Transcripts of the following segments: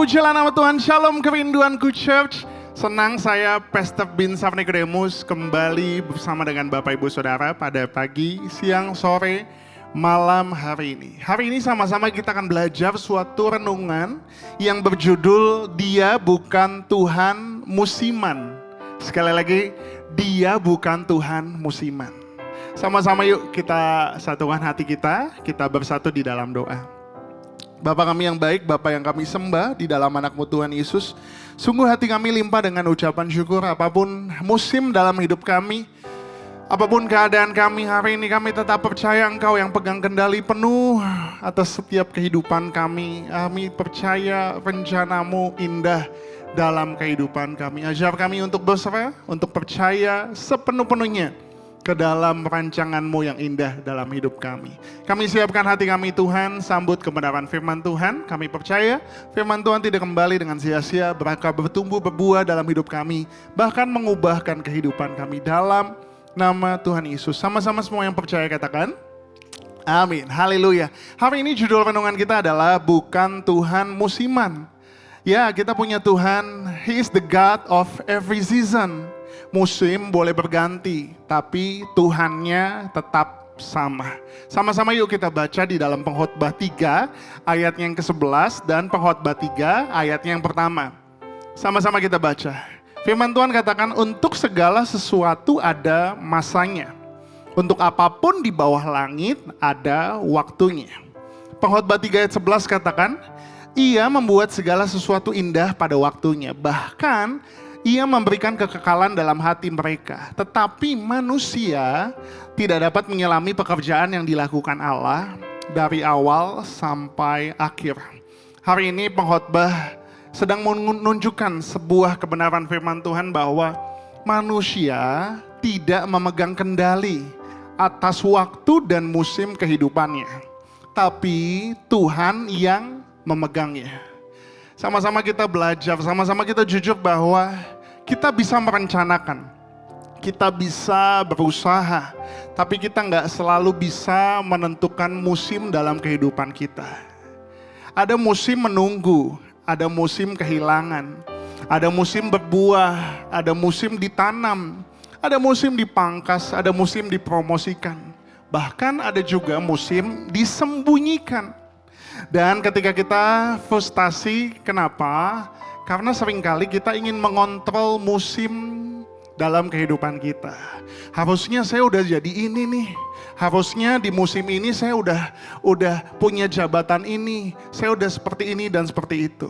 Terpujilah nama Tuhan, Shalom kerinduanku Church. Senang saya Pastor Binsar Nicodemus kembali bersama dengan Bapak Ibu Saudara pada pagi, siang, sore, malam hari ini. Hari ini sama-sama kita akan belajar suatu renungan yang berjudul Dia Bukan Tuhan Musiman. Sekali lagi, Dia Bukan Tuhan Musiman. Sama-sama yuk kita satukan hati kita bersatu di dalam doa. Bapa kami yang baik, Bapa yang kami sembah di dalam anak-Mu Tuhan Yesus. Sungguh hati kami limpah dengan ucapan syukur apapun musim dalam hidup kami. Apapun keadaan kami hari ini, kami tetap percaya Engkau yang pegang kendali penuh atas setiap kehidupan kami. Kami percaya rencana-Mu indah dalam kehidupan kami. Ajar kami untuk berserah, untuk percaya sepenuh-penuhnya ke dalam rancangan-Mu yang indah dalam hidup kami. Kami siapkan hati kami Tuhan, sambut kebenaran firman Tuhan. Kami percaya firman Tuhan tidak kembali dengan sia-sia, bakal bertumbuh berbuah dalam hidup kami, bahkan mengubahkan kehidupan kami dalam nama Tuhan Yesus. Sama-sama semua yang percaya katakan, amin, haleluya. Hari ini judul renungan kita adalah Bukan Tuhan Musiman. Ya, kita punya Tuhan, He is the God of every season. Musim boleh berganti, tapi Tuhannya tetap sama. Sama-sama yuk kita baca di dalam Pengkhotbah 3 ayat yang ke-11 dan Pengkhotbah 3 ayat yang pertama. Sama-sama kita baca. Firman Tuhan katakan, untuk segala sesuatu ada masanya. Untuk apapun di bawah langit ada waktunya. Pengkhotbah 3 ayat 11 katakan, Ia membuat segala sesuatu indah pada waktunya. Bahkan Ia memberikan kekekalan dalam hati mereka. Tetapi manusia tidak dapat menyelami pekerjaan yang dilakukan Allah dari awal sampai akhir. Hari ini pengkhotbah sedang menunjukkan sebuah kebenaran firman Tuhan bahwa manusia tidak memegang kendali atas waktu dan musim kehidupannya. Tapi Tuhan yang memegangnya. Sama-sama kita belajar, sama-sama kita jujur bahwa kita bisa merencanakan, kita bisa berusaha, tapi kita nggak selalu bisa menentukan musim dalam kehidupan kita. Ada musim menunggu, ada musim kehilangan, ada musim berbuah, ada musim ditanam, ada musim dipangkas, ada musim dipromosikan. Bahkan ada juga musim disembunyikan. Dan ketika kita frustasi, kenapa? Karena seringkali kita ingin mengontrol musim dalam kehidupan kita. Harusnya saya udah jadi ini nih. Harusnya di musim ini saya udah punya jabatan ini. Saya udah seperti ini dan seperti itu.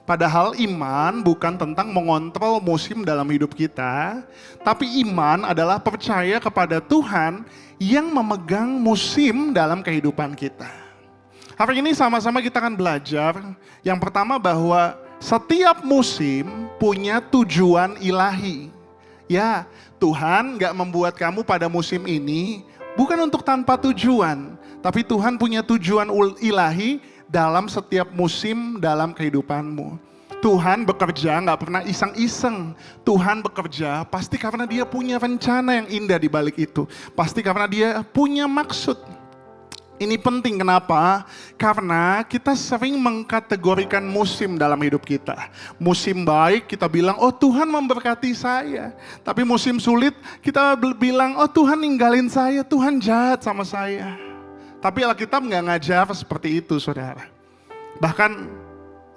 Padahal iman bukan tentang mengontrol musim dalam hidup kita. Tapi iman adalah percaya kepada Tuhan yang memegang musim dalam kehidupan kita. Hari ini sama-sama kita akan belajar yang pertama bahwa setiap musim punya tujuan ilahi. Ya, Tuhan gak membuat kamu pada musim ini bukan untuk tanpa tujuan. Tapi Tuhan punya tujuan ilahi dalam setiap musim dalam kehidupanmu. Tuhan bekerja gak pernah iseng-iseng. Tuhan bekerja pasti karena Dia punya rencana yang indah di balik itu. Pasti karena Dia punya maksud. Ini penting kenapa? Karena kita sering mengkategorikan musim dalam hidup kita. Musim baik kita bilang, oh Tuhan memberkati saya. Tapi musim sulit kita bilang, oh Tuhan ninggalin saya, Tuhan jahat sama saya. Tapi Alkitab nggak ngajar seperti itu saudara. Bahkan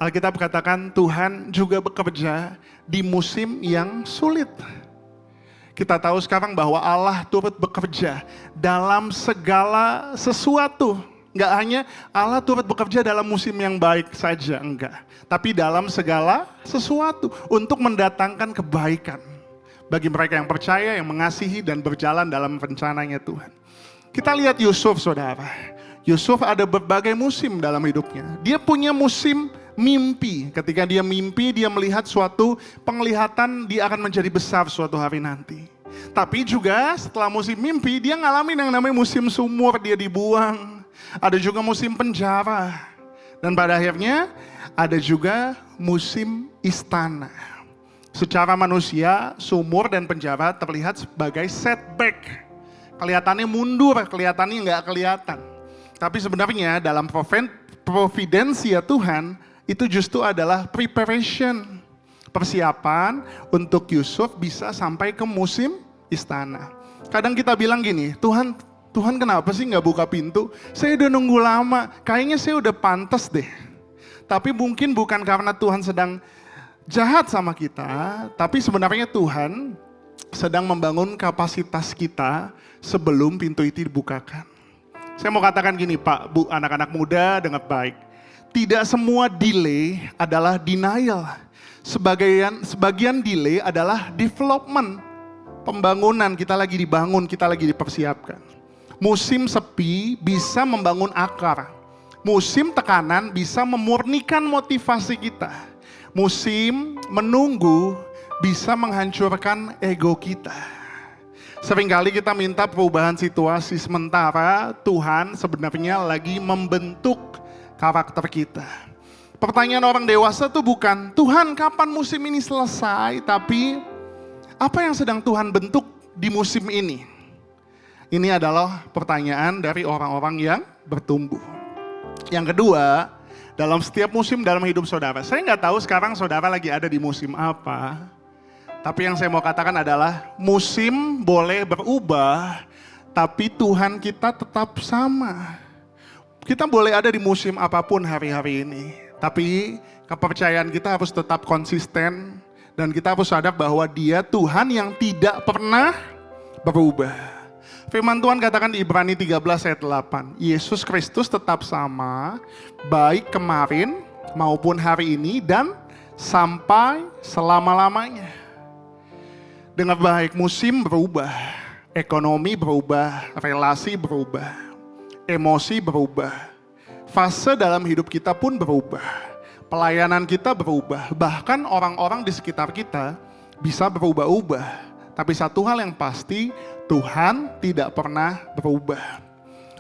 Alkitab katakan Tuhan juga bekerja di musim yang sulit. Kita tahu sekarang bahwa Allah turut bekerja dalam segala sesuatu. Enggak hanya Allah turut bekerja dalam musim yang baik saja, enggak. Tapi dalam segala sesuatu untuk mendatangkan kebaikan bagi mereka yang percaya, yang mengasihi dan berjalan dalam rencananya Tuhan. Kita lihat Yusuf saudara. Yusuf ada berbagai musim dalam hidupnya. Dia punya musim mimpi. Ketika dia mimpi, dia melihat suatu penglihatan dia akan menjadi besar suatu hari nanti. Tapi juga setelah musim mimpi, dia ngalamin yang namanya musim sumur, dia dibuang. Ada juga musim penjara. Dan pada akhirnya ada juga musim istana. Secara manusia, sumur dan penjara terlihat sebagai setback. Kelihatannya mundur, kelihatannya nggak kelihatan. Tapi sebenarnya dalam providensia Tuhan, itu justru adalah preparation. Persiapan untuk Yusuf bisa sampai ke musim istana. Kadang kita bilang gini, Tuhan kenapa sih nggak buka pintu? Saya udah nunggu lama, kayaknya saya udah pantas deh. Tapi mungkin bukan karena Tuhan sedang jahat sama kita, tapi sebenarnya Tuhan sedang membangun kapasitas kita sebelum pintu itu dibukakan. Saya mau katakan gini Pak, Bu, anak-anak muda dengar baik. Tidak semua delay adalah denial. Sebagian delay adalah development. Pembangunan, kita lagi dibangun, kita lagi dipersiapkan. Musim sepi bisa membangun akar. Musim tekanan bisa memurnikan motivasi kita. Musim menunggu bisa menghancurkan ego kita. Seringkali kita minta perubahan situasi, sementara Tuhan sebenarnya lagi membentuk karakter kita. Pertanyaan orang dewasa tuh bukan, Tuhan kapan musim ini selesai, tapi apa yang sedang Tuhan bentuk di musim ini? Ini adalah pertanyaan dari orang-orang yang bertumbuh. Yang kedua, dalam setiap musim dalam hidup saudara, saya nggak tahu sekarang saudara lagi ada di musim apa, tapi yang saya mau katakan adalah musim boleh berubah, tapi Tuhan kita tetap sama. Kita boleh ada di musim apapun hari-hari ini, tapi kepercayaan kita harus tetap konsisten dan kita harus sadar bahwa Dia Tuhan yang tidak pernah berubah. Firman Tuhan katakan di Ibrani 13 ayat 8, Yesus Kristus tetap sama, baik kemarin maupun hari ini dan sampai selama-lamanya. Dengar baik, musim berubah, ekonomi berubah, relasi berubah, emosi berubah, fase dalam hidup kita pun berubah, pelayanan kita berubah, bahkan orang-orang di sekitar kita bisa berubah-ubah. Tapi satu hal yang pasti, Tuhan tidak pernah berubah.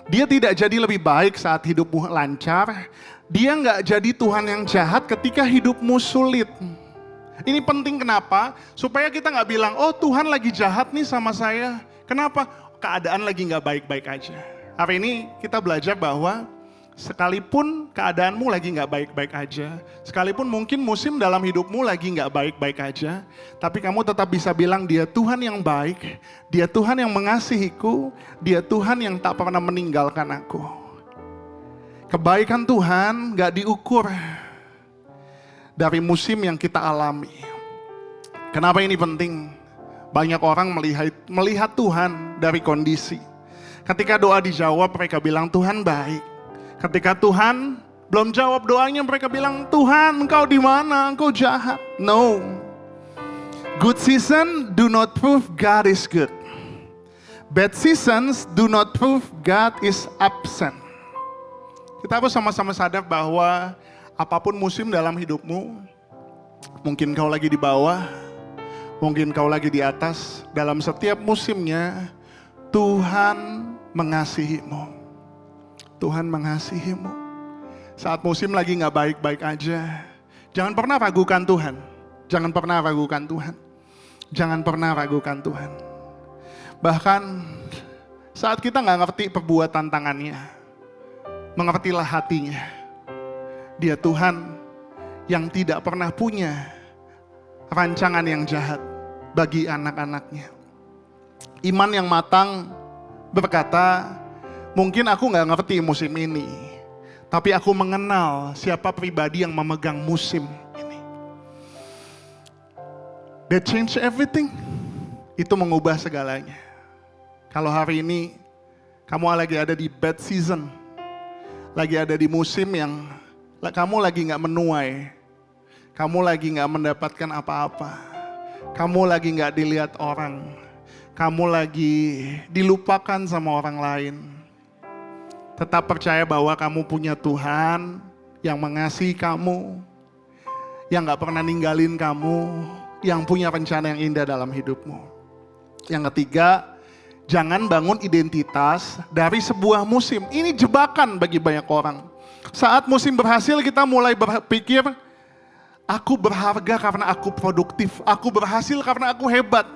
Dia tidak jadi lebih baik saat hidupmu lancar, Dia nggak jadi Tuhan yang jahat ketika hidupmu sulit. Ini penting kenapa? Supaya kita nggak bilang, oh Tuhan lagi jahat nih sama saya. Kenapa? Keadaan lagi nggak baik-baik aja. Hari ini kita belajar bahwa sekalipun keadaanmu lagi nggak baik-baik aja, sekalipun mungkin musim dalam hidupmu lagi nggak baik-baik aja, tapi kamu tetap bisa bilang Dia Tuhan yang baik, Dia Tuhan yang mengasihiku, Dia Tuhan yang tak pernah meninggalkan aku. Kebaikan Tuhan nggak diukur dari musim yang kita alami. Kenapa ini penting? Banyak orang melihat Tuhan dari kondisi. Ketika doa dijawab, mereka bilang Tuhan baik. Ketika Tuhan belum jawab doanya, mereka bilang Tuhan engkau di mana? Engkau jahat. No. Good season do not prove God is good. Bad seasons do not prove God is absent. Kita harus sama-sama sadar bahwa apapun musim dalam hidupmu, mungkin kau lagi di bawah, mungkin kau lagi di atas, dalam setiap musimnya, Tuhan mengasihimu. Tuhan mengasihimu. Saat musim lagi gak baik-baik aja, jangan pernah ragukan Tuhan. Jangan pernah ragukan Tuhan. Jangan pernah ragukan Tuhan. Bahkan saat kita gak ngerti perbuatan tangannya, mengertilah hatinya. Dia Tuhan yang tidak pernah punya rancangan yang jahat bagi anak-anaknya. Iman yang matang berkata, mungkin aku gak ngerti musim ini, tapi aku mengenal siapa pribadi yang memegang musim ini. That change everything. Itu mengubah segalanya. Kalau hari ini kamu lagi ada di bad season, lagi ada di musim yang kamu lagi gak menuai, kamu lagi gak mendapatkan apa-apa, kamu lagi gak dilihat orang, kamu lagi dilupakan sama orang lain. Tetap percaya bahwa kamu punya Tuhan yang mengasihi kamu, yang gak pernah ninggalin kamu, yang punya rencana yang indah dalam hidupmu. Yang ketiga, jangan bangun identitas dari sebuah musim. Ini jebakan bagi banyak orang. Saat musim berhasil kita mulai berpikir, aku berharga karena aku produktif, aku berhasil karena aku hebat.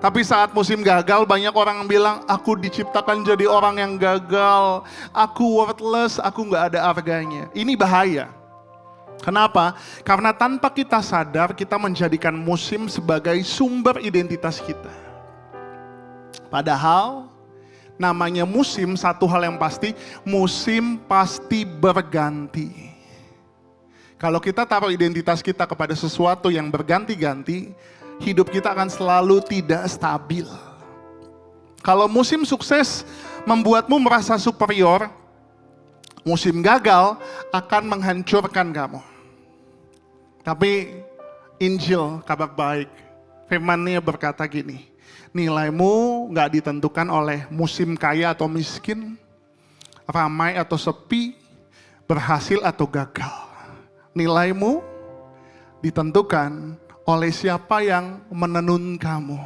Tapi saat musim gagal banyak orang bilang, aku diciptakan jadi orang yang gagal, aku worthless, aku gak ada harganya. Ini bahaya. Kenapa? Karena tanpa kita sadar, kita menjadikan musim sebagai sumber identitas kita. Padahal, namanya musim, satu hal yang pasti, musim pasti berganti. Kalau kita taruh identitas kita kepada sesuatu yang berganti-ganti, hidup kita akan selalu tidak stabil. Kalau musim sukses membuatmu merasa superior, musim gagal akan menghancurkan kamu. Tapi Injil, kabar baik, firman-Nya berkata gini, nilaimu gak ditentukan oleh musim kaya atau miskin, ramai atau sepi, berhasil atau gagal. Nilaimu ditentukan oleh siapa yang menenun kamu,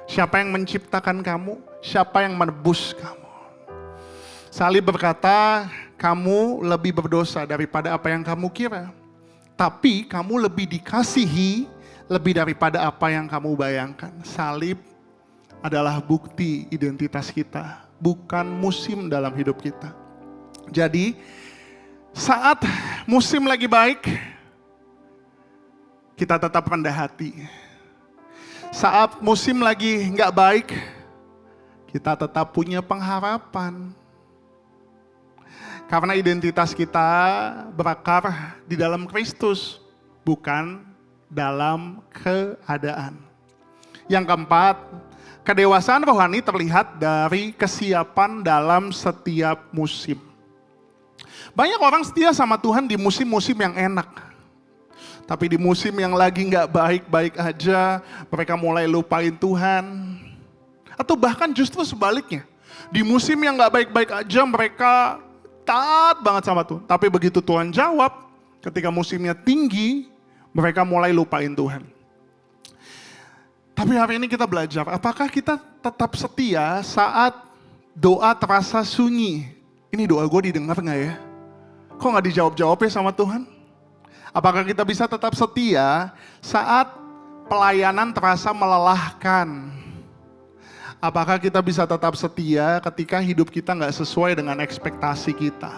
siapa yang menciptakan kamu, siapa yang menebus kamu. Salib berkata, kamu lebih berdosa daripada apa yang kamu kira. Tapi kamu lebih dikasihi lebih daripada apa yang kamu bayangkan. Salib adalah bukti identitas kita, bukan musim dalam hidup kita. Jadi saat musim lagi baik, kita tetap rendah hati. Saat musim lagi nggak baik, kita tetap punya pengharapan. Karena identitas kita berakar di dalam Kristus, bukan dalam keadaan. Yang keempat, kedewasaan rohani terlihat dari kesiapan dalam setiap musim. Banyak orang setia sama Tuhan di musim-musim yang enak. Tapi di musim yang lagi nggak baik-baik aja, mereka mulai lupain Tuhan. Atau bahkan justru sebaliknya, di musim yang nggak baik-baik aja mereka taat banget sama Tuhan. Tapi begitu Tuhan jawab, ketika musimnya tinggi, mereka mulai lupain Tuhan. Tapi hari ini kita belajar, apakah kita tetap setia saat doa terasa sunyi? Ini doa gue didengar gak ya? Kok gak dijawab-jawab ya sama Tuhan? Apakah kita bisa tetap setia saat pelayanan terasa melelahkan? Apakah kita bisa tetap setia ketika hidup kita nggak sesuai dengan ekspektasi kita?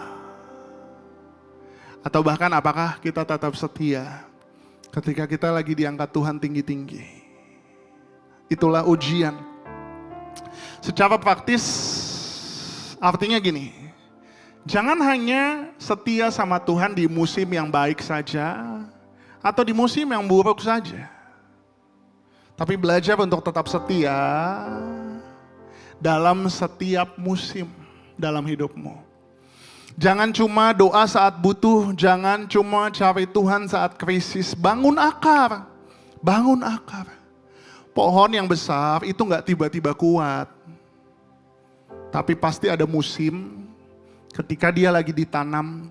Atau bahkan apakah kita tetap setia ketika kita lagi diangkat Tuhan tinggi-tinggi? Itulah ujian. Secara praktis artinya gini, jangan hanya setia sama Tuhan di musim yang baik saja atau di musim yang buruk saja. Tapi belajar untuk tetap setia dalam setiap musim dalam hidupmu. Jangan cuma doa saat butuh, jangan cuma cari Tuhan saat krisis. Bangun akar, bangun akar. Pohon yang besar itu gak tiba-tiba kuat. Tapi pasti ada musim ketika dia lagi ditanam.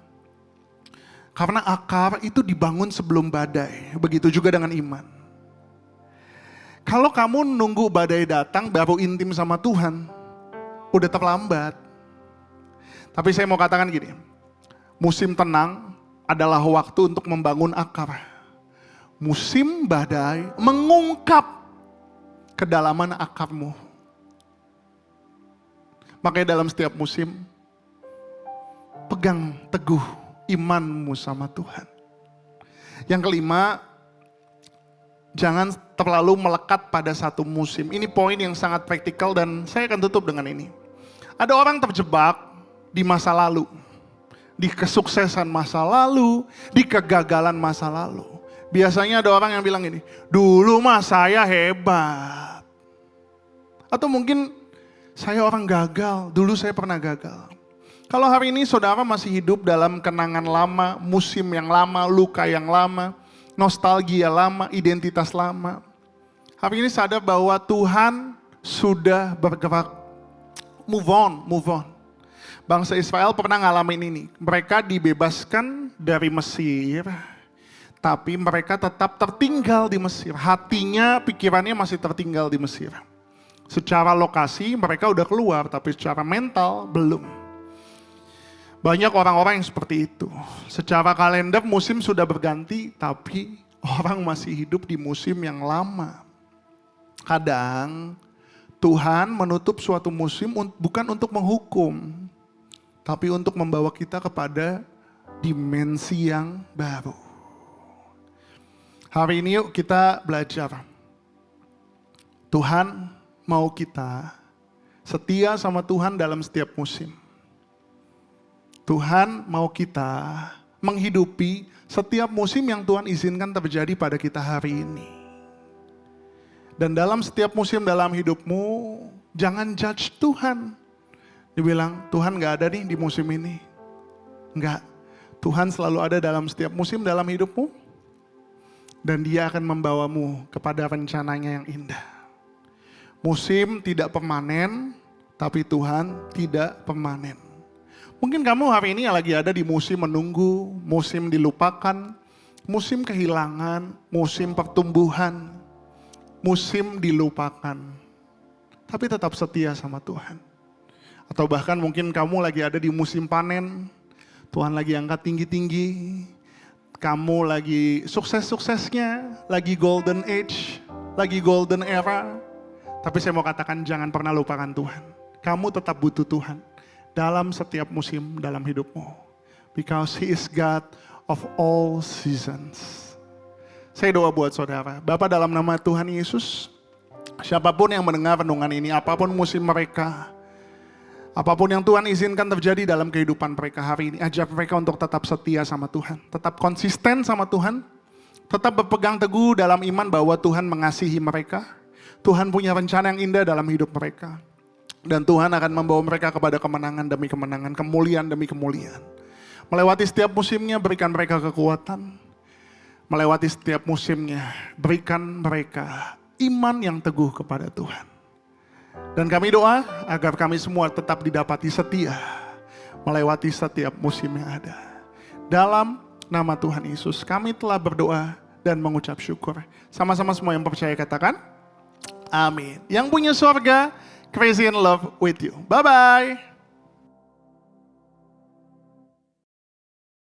Karena akar itu dibangun sebelum badai. Begitu juga dengan iman. Kalau kamu nunggu badai datang baru intim sama Tuhan, udah terlambat. Tapi saya mau katakan gini, musim tenang adalah waktu untuk membangun akar. Musim badai mengungkap kedalaman akarmu. Makanya dalam setiap musim, pegang teguh imanmu sama Tuhan. Yang kelima, jangan terlalu melekat pada satu musim. Ini poin yang sangat praktikal dan saya akan tutup dengan ini. Ada orang terjebak di masa lalu. Di kesuksesan masa lalu, di kegagalan masa lalu. Biasanya ada orang yang bilang ini, dulu mah saya hebat. Atau mungkin saya orang gagal, dulu saya pernah gagal. Kalau hari ini saudara masih hidup dalam kenangan lama, musim yang lama, luka yang lama, nostalgia lama, identitas lama. Hari ini sadar bahwa Tuhan sudah bergerak. Move on. Bangsa Israel pernah ngalamin ini. Mereka dibebaskan dari Mesir, tapi mereka tetap tertinggal di Mesir. Hatinya, pikirannya masih tertinggal di Mesir. Secara lokasi mereka udah keluar, tapi secara mental belum. Banyak orang-orang yang seperti itu. Secara kalender musim sudah berganti, tapi orang masih hidup di musim yang lama. Kadang Tuhan menutup suatu musim bukan untuk menghukum, tapi untuk membawa kita kepada dimensi yang baru. Hari ini yuk kita belajar. Tuhan mau kita setia sama Tuhan dalam setiap musim. Tuhan mau kita menghidupi setiap musim yang Tuhan izinkan terjadi pada kita hari ini. Dan dalam setiap musim dalam hidupmu, jangan judge Tuhan. Dibilang, Tuhan gak ada nih di musim ini. Enggak, Tuhan selalu ada dalam setiap musim dalam hidupmu. Dan Dia akan membawamu kepada rencananya yang indah. Musim tidak permanen, tapi Tuhan tidak permanen. Mungkin kamu hari ini lagi ada di musim menunggu, musim dilupakan, musim kehilangan, musim pertumbuhan, musim dilupakan. Tapi tetap setia sama Tuhan. Atau bahkan mungkin kamu lagi ada di musim panen, Tuhan lagi angkat tinggi-tinggi, kamu lagi sukses-suksesnya, lagi golden age, lagi golden era. Tapi saya mau katakan jangan pernah lupakan Tuhan. Kamu tetap butuh Tuhan dalam setiap musim dalam hidupmu. Because He is God of all seasons. Saya doa buat saudara, Bapa dalam nama Tuhan Yesus, siapapun yang mendengar renungan ini, apapun musim mereka, apapun yang Tuhan izinkan terjadi dalam kehidupan mereka hari ini, ajar mereka untuk tetap setia sama Tuhan. Tetap konsisten sama Tuhan. Tetap berpegang teguh dalam iman bahwa Tuhan mengasihi mereka. Tuhan punya rencana yang indah dalam hidup mereka. Dan Tuhan akan membawa mereka kepada kemenangan demi kemenangan, kemuliaan demi kemuliaan. Melewati setiap musimnya, berikan mereka kekuatan. Melewati setiap musimnya, berikan mereka iman yang teguh kepada Tuhan. Dan kami doa agar kami semua tetap didapati setia melewati setiap musim yang ada. Dalam nama Tuhan Yesus kami telah berdoa dan mengucap syukur. Sama-sama semua yang percaya katakan, amin. Yang punya surga, crazy in love with you. Bye-bye.